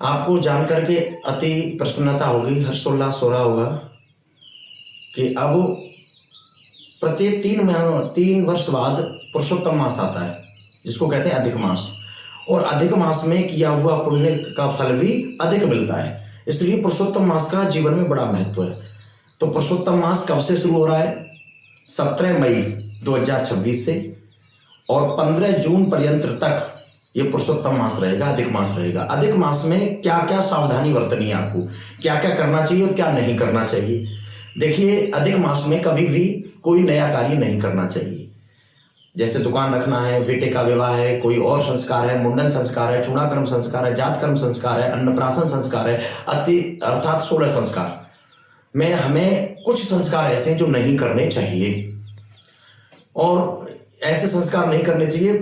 आपको जानकर के अति प्रसन्नता होगी, हर्षोल्लास हो रहा होगा कि अब प्रत्येक 3 वर्ष बाद पुरुषोत्तम मास आता है, जिसको कहते हैं अधिक मास। और अधिक मास में किया हुआ पुण्य का फल भी अधिक मिलता है, इसलिए पुरुषोत्तम मास का जीवन में बड़ा महत्व है। तो पुरुषोत्तम मास कब से शुरू हो रहा है? 17 मई 2026 से और 15 जून पर्यंत तक ये पुरुषोत्तम मास रहेगा, अधिक मास रहेगा। अधिक मास में क्या क्या सावधानी बरतनी है, आपको क्या क्या करना चाहिए और क्या नहीं करना चाहिए। देखिए, अधिक मास में कभी भी कोई नया कार्य नहीं करना चाहिए। जैसे दुकान रखना है, बेटे का विवाह है, कोई और संस्कार है, मुंडन संस्कार है, चूड़ाकर्म संस्कार है, जातकर्म संस्कार है, अन्नप्राशन संस्कार है, अर्थात 16 संस्कार में हमें कुछ संस्कार ऐसे हैं जो नहीं करने चाहिए। और ऐसे संस्कार नहीं करने चाहिए।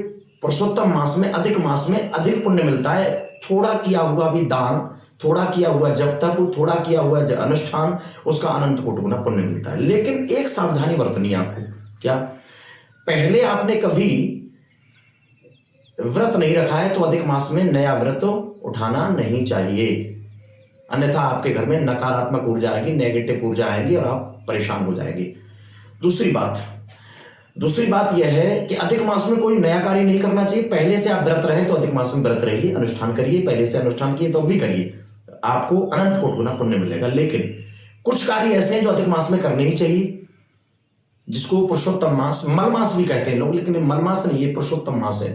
पुरुषोत्तम मास में, अधिक मास में अधिक पुण्य मिलता है। थोड़ा किया हुआ भी दान, थोड़ा किया हुआ जप तप, थोड़ा किया हुआ अनुष्ठान, उसका अनंत कोटि गुना पुण्य मिलता है। लेकिन एक सावधानी बरतनी है आपको। क्या? पहले आपने कभी व्रत नहीं रखा है तो अधिक मास में नया व्रत उठाना नहीं चाहिए, अन्यथा आपके घर में नकारात्मक ऊर्जा आएगी, नेगेटिव ऊर्जा आएगी और आप परेशान हो जाएंगे। दूसरी बात यह है कि अधिक मास में कोई नया कार्य नहीं करना चाहिए। पहले से आप व्रत रहे तो अधिक मास में व्रत रहिए, अनुष्ठान करिए। पहले से अनुष्ठान किए तो भी करिए, आपको अनंत कोटि गुना पुण्य मिलेगा। लेकिन कुछ कार्य ऐसे हैं जो अधिक मास में करने ही चाहिए, जिसको पुरुषोत्तम मास, मल मास भी कहते हैं लोग, लेकिन मल मास नहीं, ये पुरुषोत्तम मास है,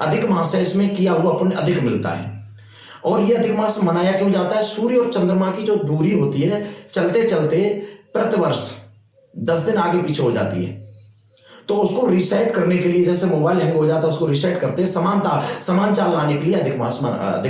अधिक मास है। इसमें किया हुआ पुण्य अधिक मिलता है। और ये अधिक मास मनाया क्यों जाता है? सूर्य और चंद्रमा की जो दूरी होती है, चलते चलते प्रतिवर्ष 10 दिन आगे पीछे हो जाती है। तो उसको रिसेट करने के लिए, जैसे मोबाइल हैंग हो जाता है उसको रिसेट करते हैं, समान चाल लाने के लिए अधिक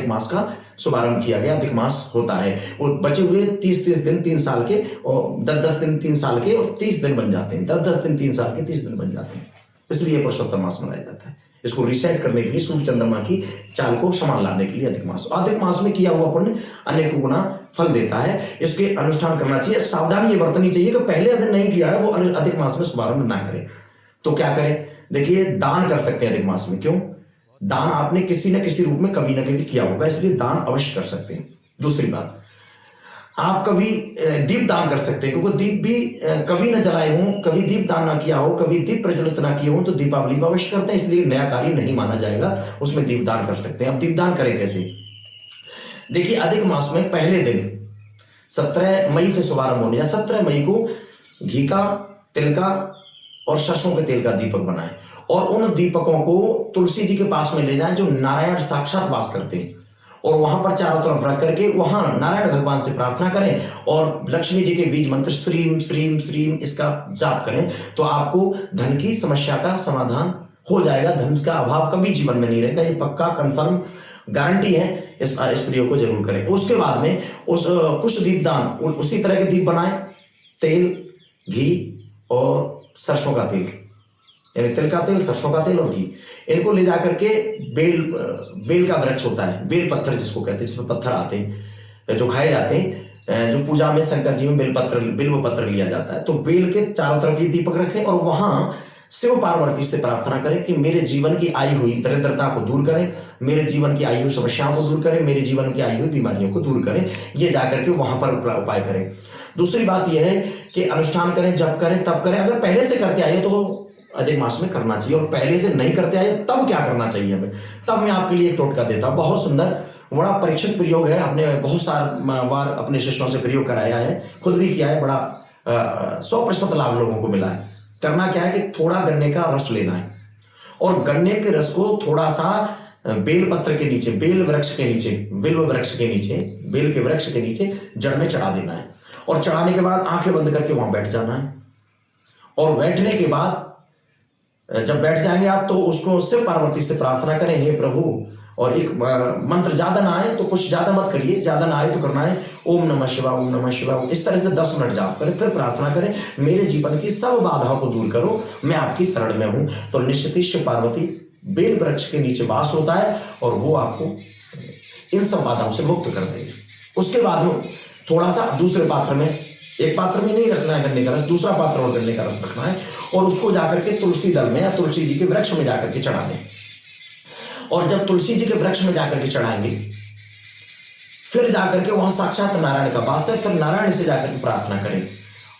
मास का शुभारंभ किया गया। अधिक मास होता है, वो बचे हुए 30 दिन 3 साल के, और 10 दिन 3 साल के, और 30 दिन बन जाते हैं। 10 दिन 3 साल के 30 दिन बन जाते हैं। इसलिए पुरुषोत्तम मास मनाया जाता है। इसको रिसेट करने के लिए, सूर्य चंद्रमा की चाल को समान लाने के लिए अधिक मास में किया हुआ पुण्य अनेकों गुना फल देता है। इसके अनुष्ठान करना चाहिए। सावधानी ये बरतनी चाहिए कि पहले अगर नहीं किया है वो अधिक मास में शुभारंभ ना करें। तो क्या करें? देखिए, दान कर सकते हैं अधिक मास में। क्यों? दान आपने किसी न किसी रूप में कभी ना कभी किया होगा, इसलिए दान अवश्य कर सकते हैं। दूसरी बात, आप कभी दीप दान कर सकते हैं, क्योंकि दीप भी कभी ना जलाए हों, कभी दीप दान ना किया हो, कभी दीप प्रज्वलित ना किए हो, तो दीपावली पर अवश्य करते हैं, इसलिए नया कार्य नहीं माना जाएगा, उसमें दीप दान कर सकते हैं। अब दीप दान करें कैसे? देखिए, अधिक मास में पहले दिन 17 मई से शुभारंभ होने, या 17 मई को घी का, तिल का और सरसों के तेल का दीपक बनाएं, और उन दीपकों को तुलसी जी के पास में ले जाएं जो नारायण साक्षात वास करते हैं, और वहां पर चारों तरफ रख करके वहां नारायण भगवान से प्रार्थना करें और लक्ष्मी जी के बीज मंत्र श्रीम श्रीम श्रीम इसका जाप करें, तो आपको धन की समस्या का समाधान हो जाएगा। धन का अभाव कभी जीवन में नहीं रहेगा, ये पक्का कंफर्म गारंटी है। इस प्रयोग को जरूर करें। उसके बाद में कुछ दीपदान, उसी तरह के दीप बनाएं, तेल, घी और सरसों का तेल, यानी तिल का तेल, सरसों का तेल और घी, इनको ले जाकर के बेल का वृक्ष होता है, बेल पत्थर जिसको कहते हैं, जिसमें पत्थर आते हैं जो खाए जाते हैं, जो पूजा में शंकर जी में बिल्व पत्र लिया जाता है, तो बेल के चारों तरफ ये दीपक रखें और वहां शिव पार्वती से प्रार्थना करें कि मेरे जीवन की आई हुई दरिद्रता को दूर करें, मेरे जीवन की आई हुई समस्याओं को दूर करें, मेरे जीवन की आई हुई बीमारियों को दूर करें। ये जाकर के वहां पर उपाय करें। दूसरी बात यह है कि अनुष्ठान करें, जप करें, तब करें। अगर पहले से करते आए तो अधिक मास में करना चाहिए, और पहले से नहीं करते आए तब क्या करना चाहिए हमें, तब मैं आपके लिए एक टोटका देता हूं। बहुत सुंदर, बड़ा परीक्षित प्रयोग है, हमने बहुत सारा बार अपने शिष्यों से प्रयोग कराया है, खुद भी किया है, बड़ा 100% लाभ लोगों को मिला है। करना क्या है कि थोड़ा गन्ने का रस लेना है, और गन्ने के रस को थोड़ा सा बेल पत्र के नीचे, बेल के वृक्ष के नीचे जड़ में चढ़ा देना है, और चढ़ाने के बाद आंखें बंद करके वहां बैठ जाना है। और बैठने के बाद जब बैठ जाएंगे आप, तो उसको शिव पार्वती से प्रार्थना करें, हे प्रभु, और एक मंत्र ज्यादा ना आए तो कुछ ज्यादा मत करिए, ज्यादा ना आए तो करना है ओम नमः शिवाय, ओम नमः शिवाय, इस तरह से 10 मिनट जाप करें। फिर प्रार्थना करें, मेरे जीवन की सब बाधाओं को दूर करो, मैं आपकी शरण में हूं। तो निश्चित ही शिव पार्वती बेल वृक्ष के नीचे वास होता है, और वो आपको इन सब बाधाओं से मुक्त कर देंगे। उसके बाद में थोड़ा सा दूसरे पात्र में, एक पात्र में नहीं रखना है गन्ने का रस, दूसरा पात्र और गन्ने का रस रखना है, और उसको जाकर के तुलसी दल में या तुलसी जी के वृक्ष में जाकर के चढ़ा दें। और जब तुलसी जी के वृक्ष में जाकर के चढ़ाएंगे, फिर जाकर के वहां साक्षात नारायण का वास है, फिर नारायण से जाकर के प्रार्थना करें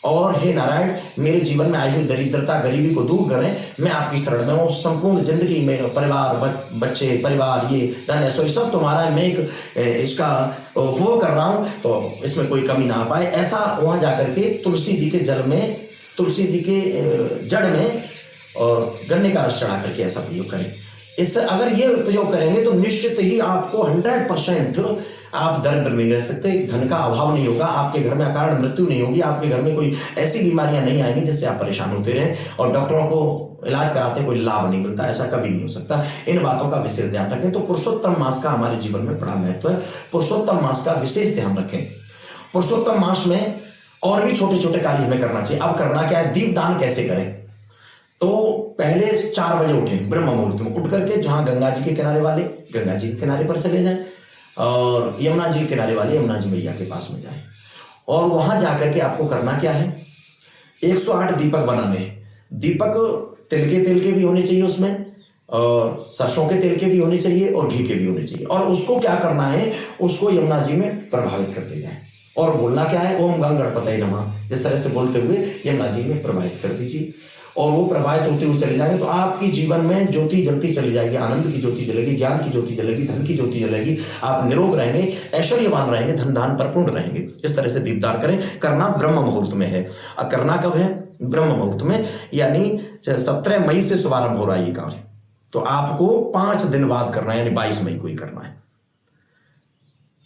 और हे नारायण, मेरे जीवन में आई हुई दरिद्रता गरीबी को दूर करें, मैं आपकी शरण में हूँ, संपूर्ण जिंदगी में परिवार बच्चे परिवार ये धन ऐश्वर्य सब तुम्हारा है, मैं एक इसका वो कर रहा हूँ तो इसमें कोई कमी ना आ पाए। ऐसा वहां जाकर के तुलसी जी के जल में, तुलसी जी के जड़ में और गन्ने का रस चढ़ा करके ऐसा प्रयोग करें। इससे अगर ये प्रयोग करेंगे तो निश्चित ही आपको 100% आप दरिद्र नहीं रह सकते, धन का अभाव नहीं होगा, आपके घर में अकारण मृत्यु नहीं होगी, आपके घर में कोई ऐसी बीमारियां नहीं आएंगी जिससे आप परेशान होते रहें और डॉक्टरों को इलाज कराते कोई लाभ नहीं मिलता, ऐसा कभी नहीं हो सकता। इन बातों का विशेष ध्यान रखें। तो पुरुषोत्तम मास का हमारे जीवन में बड़ा महत्व है, पुरुषोत्तम मास का विशेष ध्यान रखें। पुरुषोत्तम मास में और भी छोटे छोटे कार्य हमें करना चाहिए। अब करना क्या है, दीपदान कैसे करें? तो पहले 4 बजे उठें, ब्रह्म मुहूर्त में उठ करके जहां गंगा जी के किनारे वाले गंगा जी के किनारे पर चले जाएं और यमुना जी के किनारे वाले यमुना जी मैया के पास में जाएं और वहां जाकर के आपको करना क्या है, 108 दीपक बनाने। दीपक तिल के भी होने चाहिए उसमें और सरसों के तेल के भी होने चाहिए और घी के भी होने चाहिए। और उसको क्या करना है, उसको यमुना जी में प्रभावित करते जाए और बोलना क्या है, ओम गंग गणपतये नमः, इस तरह से बोलते हुए यमुना जी में प्रभावित कर दीजिए और वो प्रभावित होते हुए चले जाएंगे तो आपकी जीवन में ज्योति जलती चली जाएगी, आनंद की ज्योति जलेगी, ज्ञान की ज्योति जलेगी, धन की ज्योति जलेगी, आप निरोग रहेंगे, ऐश्वर्यवान रहेंगे, धन धान परिपूर्ण रहेंगे। इस तरह से दीपदान करें। करना ब्रह्म मुहूर्त में है। और करना कब है, ब्रह्म मुहूर्त में, यानी 17 मई से शुभारंभ हो रहा है ये कार्य, तो आपको 5 दिन बाद करना है, यानी 22 मई को ही करना है।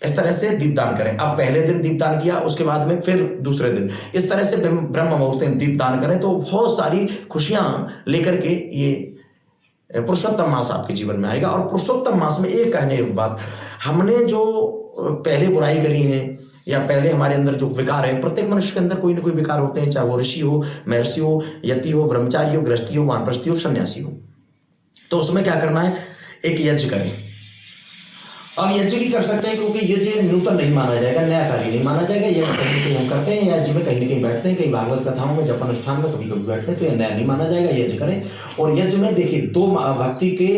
इस तरह से दीपदान करें। अब पहले दिन दीपदान किया, उसके बाद में फिर दूसरे दिन, इस तरह से ब्रह्म मुहूर्त में दीपदान करें तो बहुत सारी खुशियां लेकर के ये पुरुषोत्तम मास आपके जीवन में आएगा। और पुरुषोत्तम मास में एक कहने की बात, हमने जो पहले बुराई करी है या पहले हमारे अंदर जो विकार है, प्रत्येक मनुष्य के अंदर कोई ना कोई विकार होते हैं, चाहे वो ऋषि हो, महर्षि हो, यति हो, ब्रह्मचारी हो, गृहस्थी हो, वानप्रस्थी हो, सन्यासी हो। तो उसमें क्या करना है, एक यज्ञ करें। अब यज्ञ भी कर सकते हैं क्योंकि यज्ञ नूतन नहीं माना जाएगा, नया कार्य नहीं माना जाएगा। यज्ञ कहीं ना कहीं हम करते हैं, यज्ञ में कहीं ना कहीं बैठते हैं, कहीं भागवत कथाओं में, जप अनुष्ठान में कभी कभी बैठते हैं, तो यह नया नहीं माना जाएगा, यज्ञ करें। और यज्ञ में देखिए भक्ति के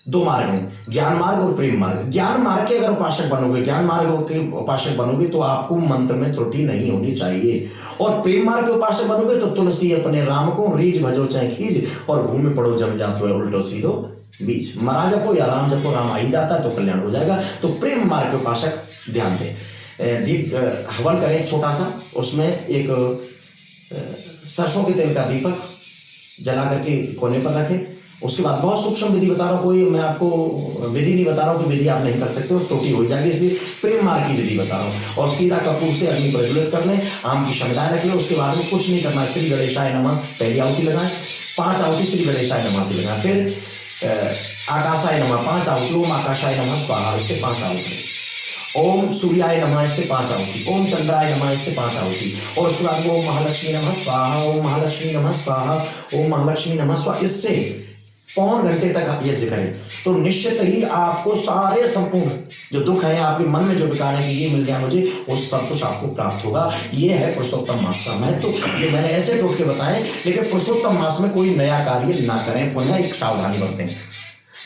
2 मार्ग हैं, ज्ञान मार्ग और प्रेम मार्ग। ज्ञान मार्ग के अगर उपासक बनोगे, ज्ञान मार्ग के उपासक बनोगे तो आपको मंत्र में त्रुटि नहीं होनी चाहिए। और प्रेम मार्ग के उपासक बनोगे तो तुलसी अपने राम को रीझ भजो चाहे खींच और भूमि पड़ो जम जातो है उल्टो सीधो बीच। मरा जपो या राम जपो, राम आ ही जाता है तो कल्याण हो जाएगा। तो प्रेम मार्ग के उपासक ध्यान दें। दीप हवन करें छोटा सा, उसमें एक सरसों के तेल का दीपक जला करके कोने पर रखें। उसके बाद बहुत सूक्ष्म विधि बता रहा हूँ, कोई मैं आपको विधि नहीं बता रहा हूँ कि विधि आप नहीं कर सकते हो, त्रुटि हो जाएगी, इसलिए प्रेम मार्ग की विधि बता रहा हूँ। और सीधा कपूर से अग्नि प्रज्वलित कर लें, आम की समुदाय रख लें। उसके बाद में कुछ नहीं करना, श्री गणेशाय नमः पहली आहुति लगाएं, 5 आहुति श्री गणेशाय नमः से लगाएं। फिर आकाशाय नमः 5 आहुति, ओम आकाशाय नमः स्वाहा, इससे 5 आहुति। ओम सूर्याय नमः, इससे 5 आहुति। ओम चंद्राय नमः, इससे 5 आहुति। और उसके बाद ओम महालक्ष्मी नमः स्वाहा, ओम महालक्ष्मी नमः स्वाहा, ओम महालक्ष्मी नमः स्वाहा, इससे पौन घंटे तक यज्ञ करें तो निश्चित ही आपको सारे संपूर्ण जो दुख है, आपके मन में जो विकार है कि ये मिल जाए मुझे, वो सब कुछ आपको प्राप्त होगा। ये है पुरुषोत्तम मास का महत्व। ये मैंने ऐसे टोटके बताए, लेकिन पुरुषोत्तम मास में कोई नया कार्य ना करें। पुनः एक सावधानी बरतें।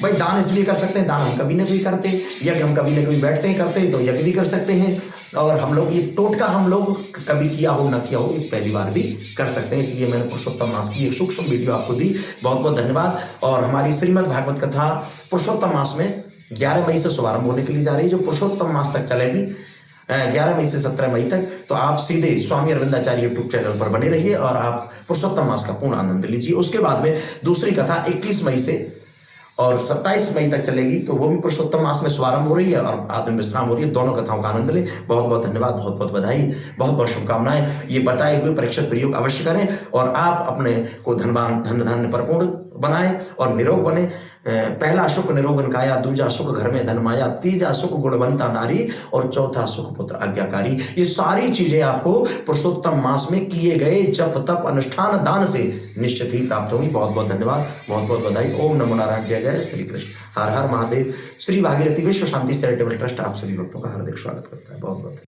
भाई दान इसलिए कर सकते हैं, दान हम कभी ना कभी करते, यज्ञ हम कभी ना कभी बैठते हैं करते हैं, तो यज्ञ भी कर सकते हैं। और हम लोग ये टोटका हम लोग कभी किया हो ना किया हो, ये पहली बार भी कर सकते हैं। इसलिए मैंने पुरुषोत्तम मास की एक सूक्ष्म वीडियो आपको दी। बहुत बहुत धन्यवाद। और हमारी श्रीमद् भागवत कथा पुरुषोत्तम मास में 11 मई से शुभारंभ होने के लिए जा रही है, जो पुरुषोत्तम मास तक चलेगी, 11 मई से 17 मई तक। तो आप सीधे स्वामी अरविंदाचार्य यूट्यूब चैनल पर बने रहिए और आप पुरुषोत्तम मास का पूर्ण आनंद लीजिए। उसके बाद में दूसरी कथा 21 मई से और 27 मई तक चलेगी, तो वो भी पुरुषोत्तम मास में शुभारंभ हो रही है और आत्म विश्राम हो रही है। दोनों कथाओं का आनंद लें। बहुत बहुत धन्यवाद, बहुत बहुत बधाई, बहुत बहुत शुभकामनाएं। ये बताए हुए परीक्षित प्रयोग अवश्य करें और आप अपने को धनवान धन धान्य परिपूर्ण बनाएं और निरोग बने। पहला सुख निरोगन काया, दूजा सुख घर में धन माया, तीजा सुख गुणवंता नारी और चौथा सुख पुत्र आज्ञाकारी। ये सारी चीजें आपको पुरुषोत्तम मास में किए गए जप तप अनुष्ठान दान से निश्चित ही प्राप्त होंगी। बहुत बहुत धन्यवाद, बहुत बहुत बधाई। ओम नमो नारायण, जय जय श्री कृष्ण, हर हर महादेव। श्री भागीरथी विश्व शांति चैरिटेबल ट्रस्ट आप सभी भक्तों का हार्दिक स्वागत करता है। बहुत बहुत